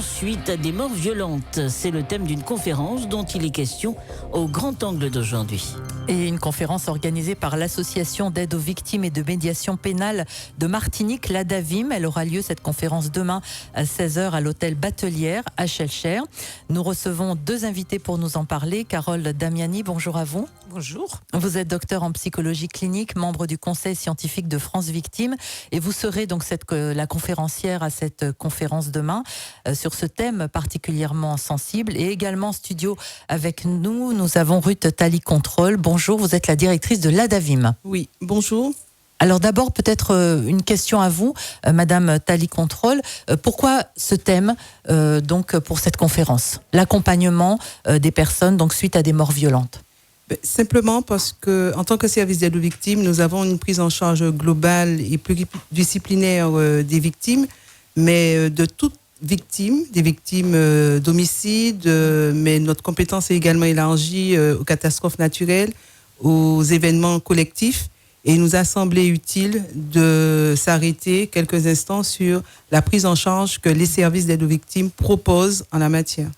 Suite à des morts violentes, c'est le thème d'une conférence dont il est question au Grand Angle d'aujourd'hui. Et une conférence organisée par l'Association d'aide aux victimes et de médiation pénale de Martinique, l'ADAVIM. Elle aura lieu, cette conférence, demain à 16h à l'hôtel Batelière à Schœlcher. Nous recevons deux invités pour nous en parler. Carole Damiani, bonjour à vous. Bonjour. Vous êtes docteur en psychologie clinique, membre du Conseil scientifique de France Victimes, et vous serez donc la conférencière à cette conférence demain sur ce thème particulièrement sensible. Et également en studio avec nous, nous avons Ruth Tali-Control. Bonjour, vous êtes la directrice de l'ADAVIM. Oui, bonjour. Alors d'abord, peut-être une question à vous, Madame Tali-Control. Pourquoi ce thème donc pour cette conférence, l'accompagnement des personnes donc suite à des morts violentes? Simplement parce que, en tant que service d'aide aux victimes, nous avons une prise en charge globale et pluridisciplinaire des victimes, mais de toutes victimes, des victimes d'homicide, mais notre compétence est également élargie aux catastrophes naturelles, aux événements collectifs. Et il nous a semblé utile de s'arrêter quelques instants sur la prise en charge que les services d'aide aux victimes proposent en la matière.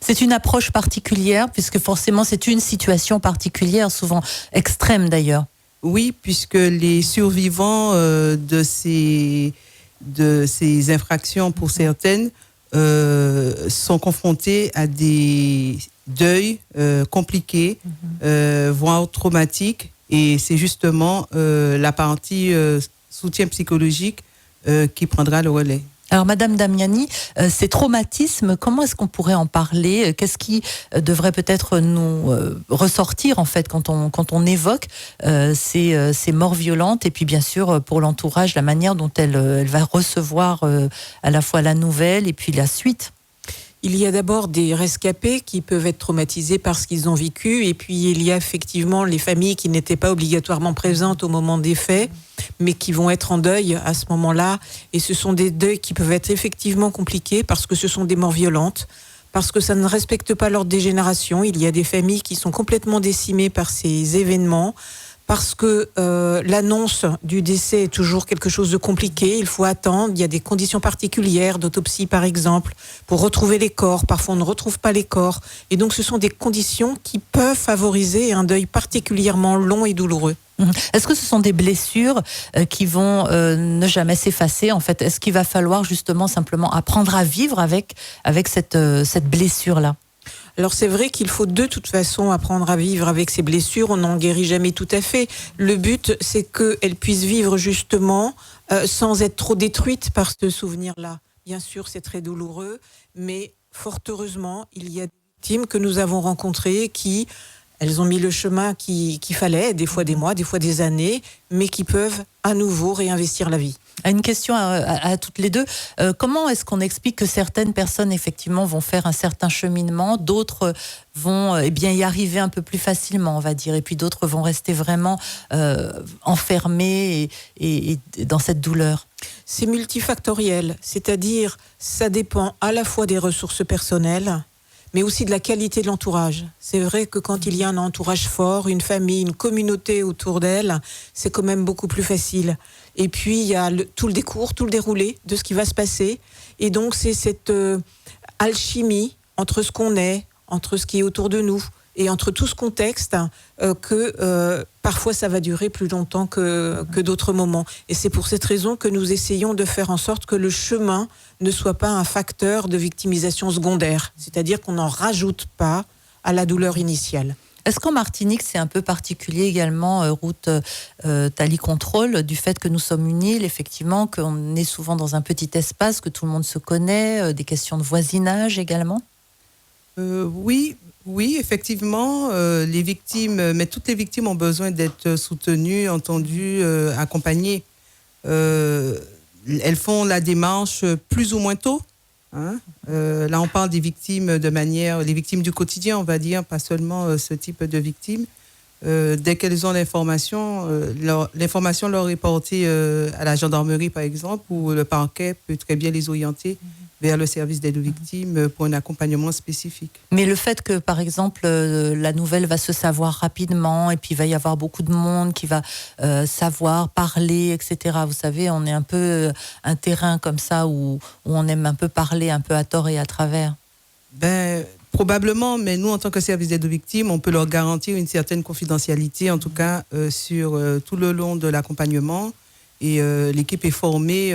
C'est une approche particulière, puisque forcément c'est une situation particulière, souvent extrême d'ailleurs. Oui, puisque les survivants de ces infractions, pour certaines, sont confrontés à des deuils compliqués, voire traumatiques. Et c'est justement la partie soutien psychologique qui prendra le relais. Alors, Madame Damiani, ces traumatismes, comment est-ce qu'on pourrait en parler? Qu'est-ce qui devrait peut-être nous ressortir, en fait, quand on évoque ces morts violentes? Et puis, bien sûr, pour l'entourage, la manière dont elle va recevoir à la fois la nouvelle et puis la suite. Il y a d'abord des rescapés qui peuvent être traumatisés par ce qu'ils ont vécu, et puis il y a effectivement les familles qui n'étaient pas obligatoirement présentes au moment des faits, mais qui vont être en deuil à ce moment-là. Et ce sont des deuils qui peuvent être effectivement compliqués parce que ce sont des morts violentes, parce que ça ne respecte pas l'ordre des générations. Il y a des familles qui sont complètement décimées par ces événements, parce que l'annonce du décès est toujours quelque chose de compliqué. Il faut attendre, il y a des conditions particulières d'autopsie par exemple, pour retrouver les corps. Parfois on ne retrouve pas les corps. Et donc ce sont des conditions qui peuvent favoriser un deuil particulièrement long et douloureux. Est-ce que ce sont des blessures qui vont ne jamais s'effacer en fait? Est-ce qu'il va falloir justement simplement apprendre à vivre avec cette blessure-là? Alors c'est vrai qu'il faut de toute façon apprendre à vivre avec ces blessures, on n'en guérit jamais tout à fait. Le but c'est qu'elles puissent vivre justement sans être trop détruites par ce souvenir-là. Bien sûr c'est très douloureux, mais fort heureusement il y a des victimes que nous avons rencontrées qui, elles ont mis le chemin qu'il fallait, des fois des mois, des fois des années, mais qui peuvent à nouveau réinvestir la vie. Une question à toutes les deux. Comment est-ce qu'on explique que certaines personnes, effectivement, vont faire un certain cheminement, d'autres vont y arriver un peu plus facilement, on va dire, et puis d'autres vont rester vraiment enfermés et dans cette douleur? C'est multifactoriel, c'est-à-dire ça dépend à la fois des ressources personnelles, mais aussi de la qualité de l'entourage. C'est vrai que quand il y a un entourage fort, une famille, une communauté autour d'elle, c'est quand même beaucoup plus facile. Et puis, il y a tout le décours, tout le déroulé de ce qui va se passer. Et donc, c'est cette alchimie entre ce qu'on est, entre ce qui est autour de nous, et entre tout ce contexte que parfois ça va durer plus longtemps que d'autres moments. Et c'est pour cette raison que nous essayons de faire en sorte que le chemin ne soit pas un facteur de victimisation secondaire, c'est-à-dire qu'on n'en rajoute pas à la douleur initiale. Est-ce qu'en Martinique, c'est un peu particulier également, Ruth Tali-Control, du fait que nous sommes une île, effectivement, qu'on est souvent dans un petit espace, que tout le monde se connaît, des questions de voisinage également? Oui, effectivement, les victimes, mais toutes les victimes ont besoin d'être soutenues, entendues, accompagnées. Elles font la démarche plus ou moins tôt. Là, on parle des victimes les victimes du quotidien, on va dire, pas seulement ce type de victimes. Dès qu'elles ont l'information leur est portée à la gendarmerie, par exemple, où le parquet peut très bien les orienter vers le service d'aide aux victimes pour un accompagnement spécifique. Mais le fait que, par exemple, la nouvelle va se savoir rapidement et puis il va y avoir beaucoup de monde qui va savoir, parler, etc. Vous savez, on est un peu un terrain comme ça où on aime un peu parler, un peu à tort et à travers. Probablement, mais nous, en tant que service d'aide aux victimes, on peut leur garantir une certaine confidentialité, en tout cas sur tout le long de l'accompagnement. Et l'équipe est formée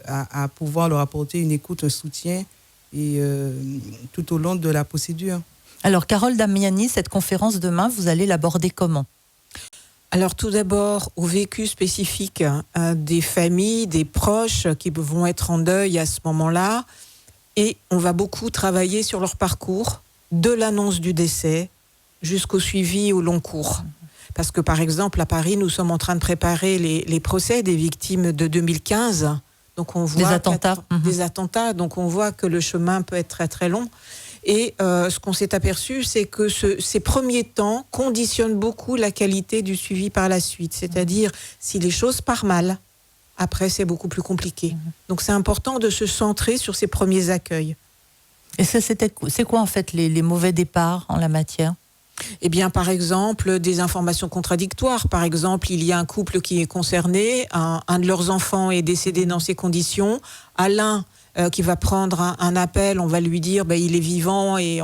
à pouvoir leur apporter une écoute, un soutien et tout au long de la procédure. Alors, Carole Damiani, cette conférence demain, vous allez l'aborder comment ? Alors tout d'abord, au vécu spécifique des familles, des proches qui vont être en deuil à ce moment-là. Et on va beaucoup travailler sur leur parcours, de l'annonce du décès jusqu'au suivi au long cours. Parce que par exemple, à Paris, nous sommes en train de préparer les procès des victimes de 2015. Donc on voit des attentats. Donc on voit que le chemin peut être très très long. Et ce qu'on s'est aperçu, c'est que ces premiers temps conditionnent beaucoup la qualité du suivi par la suite. C'est-à-dire, si les choses partent mal, après c'est beaucoup plus compliqué. Donc c'est important de se centrer sur ces premiers accueils. Et c'est quoi en fait les mauvais départs en la matière ? Eh bien, par exemple, des informations contradictoires. Par exemple, il y a un couple qui est concerné, un de leurs enfants est décédé dans ces conditions. À l'un qui va prendre un appel, on va lui dire il est vivant et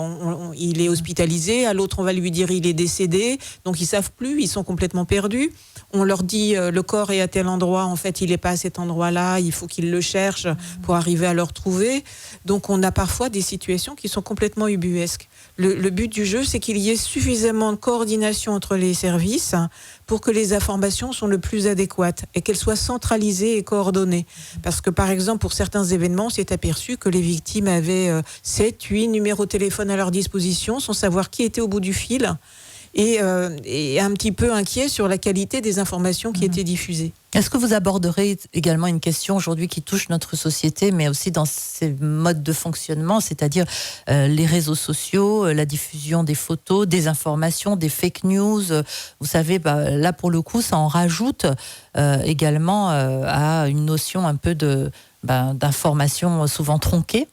il est hospitalisé. À l'autre, on va lui dire il est décédé. Donc, ils savent plus, ils sont complètement perdus. On leur dit le corps est à tel endroit, en fait, il n'est pas à cet endroit-là, il faut qu'ils le cherchent pour arriver à le retrouver. Donc, on a parfois des situations qui sont complètement ubuesques. Le but du jeu, c'est qu'il y ait suffisamment de coordination entre les services pour que les informations soient le plus adéquates et qu'elles soient centralisées et coordonnées. Parce que, par exemple, pour certains événements, on s'est aperçu que les victimes avaient 7, 8 numéros de téléphone à leur disposition sans savoir qui était au bout du fil et un petit peu inquiet sur la qualité des informations qui étaient diffusées. Est-ce que vous aborderez également une question aujourd'hui qui touche notre société, mais aussi dans ses modes de fonctionnement, c'est-à-dire les réseaux sociaux, la diffusion des photos, des informations, des fake news. Vous savez, là pour le coup, ça en rajoute également à une notion un peu d'information souvent tronquée.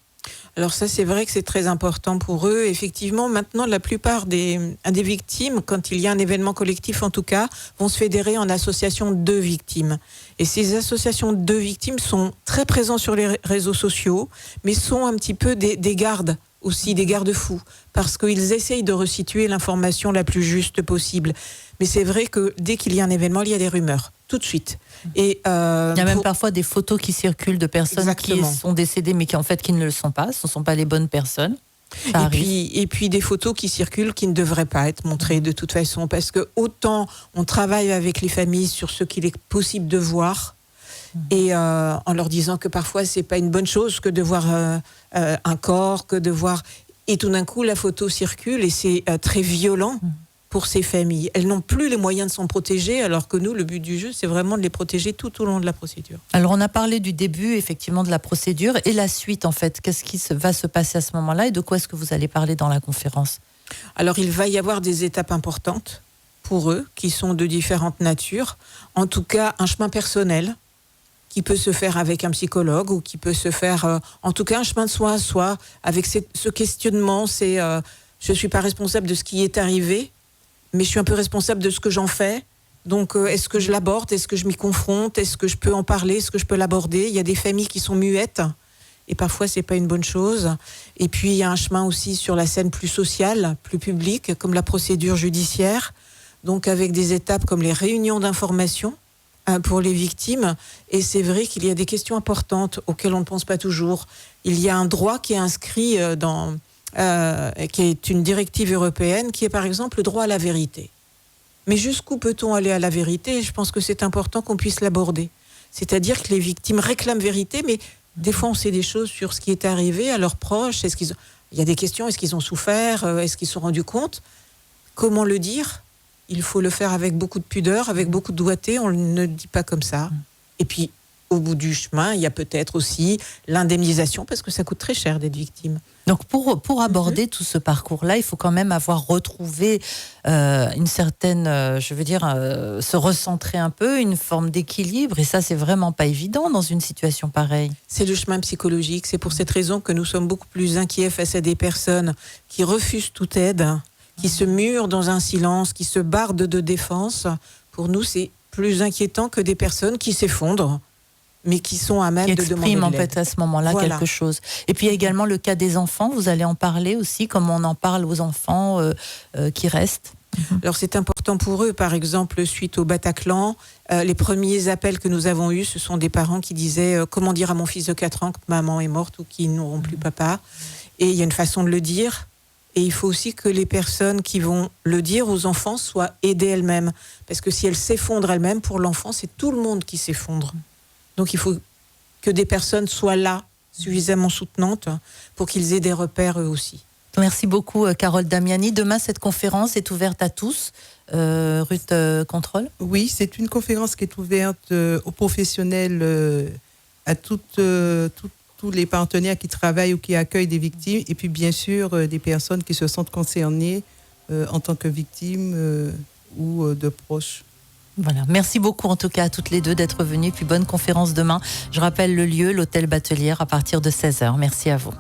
Alors ça, c'est vrai que c'est très important pour eux. Effectivement, maintenant, la plupart des victimes, quand il y a un événement collectif en tout cas, vont se fédérer en associations de victimes. Et ces associations de victimes sont très présentes sur les réseaux sociaux, mais sont un petit peu des gardes aussi, des garde-fous, parce qu'ils essayent de resituer l'information la plus juste possible. Mais c'est vrai que dès qu'il y a un événement, il y a des rumeurs, tout de suite. Et il y a même parfois des photos qui circulent de personnes Exactement. qui sont décédées, mais qui ne le sont pas. Ce ne sont pas les bonnes personnes. Et puis des photos qui circulent qui ne devraient pas être montrées de toute façon, parce que autant on travaille avec les familles sur ce qu'il est possible de voir, et en leur disant que parfois c'est pas une bonne chose que de voir un corps, que de voir, et tout d'un coup la photo circule et c'est très violent pour ces familles. Elles n'ont plus les moyens de s'en protéger, alors que nous, le but du jeu, c'est vraiment de les protéger tout au long de la procédure. Alors, on a parlé du début, effectivement, de la procédure, et la suite, en fait. Qu'est-ce qui va se passer à ce moment-là, et de quoi est-ce que vous allez parler dans la conférence ? Alors, il va y avoir des étapes importantes pour eux, qui sont de différentes natures. En tout cas, un chemin personnel, qui peut se faire avec un psychologue, ou qui peut se faire, en tout cas, un chemin de soi à soi, avec ce questionnement, c'est je ne suis pas responsable de ce qui est arrivé, mais je suis un peu responsable de ce que j'en fais. Donc, est-ce que je l'aborde ? Est-ce que je m'y confronte ? Est-ce que je peux en parler ? Est-ce que je peux l'aborder ? Il y a des familles qui sont muettes, et parfois, c'est pas une bonne chose. Et puis, il y a un chemin aussi sur la scène plus sociale, plus publique, comme la procédure judiciaire, donc avec des étapes comme les réunions d'information pour les victimes. Et c'est vrai qu'il y a des questions importantes auxquelles on ne pense pas toujours. Il y a un droit qui est inscrit qui est une directive européenne, qui est par exemple le droit à la vérité. Mais jusqu'où peut-on aller à la vérité ? Je pense que c'est important qu'on puisse l'aborder. C'est-à-dire que les victimes réclament vérité, mais des fois on sait des choses sur ce qui est arrivé à leurs proches. Il y a des questions, est-ce qu'ils ont souffert ? Est-ce qu'ils se sont rendus compte ? Comment le dire ? Il faut le faire avec beaucoup de pudeur, avec beaucoup de doigté, on ne le dit pas comme ça. Et puis, au bout du chemin, il y a peut-être aussi l'indemnisation, parce que ça coûte très cher d'être victime. Donc pour aborder tout ce parcours-là, il faut quand même avoir retrouvé une certaine, se recentrer un peu, une forme d'équilibre. Et ça, c'est vraiment pas évident dans une situation pareille. C'est le chemin psychologique. C'est pour cette raison que nous sommes beaucoup plus inquiets face à des personnes qui refusent toute aide, qui se murent dans un silence, qui se bardent de défense. Pour nous, c'est plus inquiétant que des personnes qui s'effondrent, mais qui sont à même de demander de l'aide. En fait à ce moment-là quelque chose. Et puis il y a également le cas des enfants, vous allez en parler aussi, comment on en parle aux enfants qui restent. Alors c'est important pour eux, par exemple, suite au Bataclan, les premiers appels que nous avons eus, ce sont des parents qui disaient comment dire à mon fils de 4 ans que maman est morte ou qu'ils n'auront plus papa. Et il y a une façon de le dire. Et il faut aussi que les personnes qui vont le dire aux enfants soient aidées elles-mêmes. Parce que si elles s'effondrent elles-mêmes, pour l'enfant, c'est tout le monde qui s'effondre. Donc il faut que des personnes soient là, suffisamment soutenantes, pour qu'ils aient des repères eux aussi. Merci beaucoup Carole Damiani. Demain, cette conférence est ouverte à tous. Ruth Contrôle. Oui, c'est une conférence qui est ouverte aux professionnels, à tous les partenaires qui travaillent ou qui accueillent des victimes, et puis bien sûr des personnes qui se sentent concernées en tant que victimes ou de proches. Voilà. Merci beaucoup en tout cas à toutes les deux d'être venues. Puis bonne conférence demain. Je rappelle le lieu, l'hôtel Batelière, à partir de 16h. Merci à vous.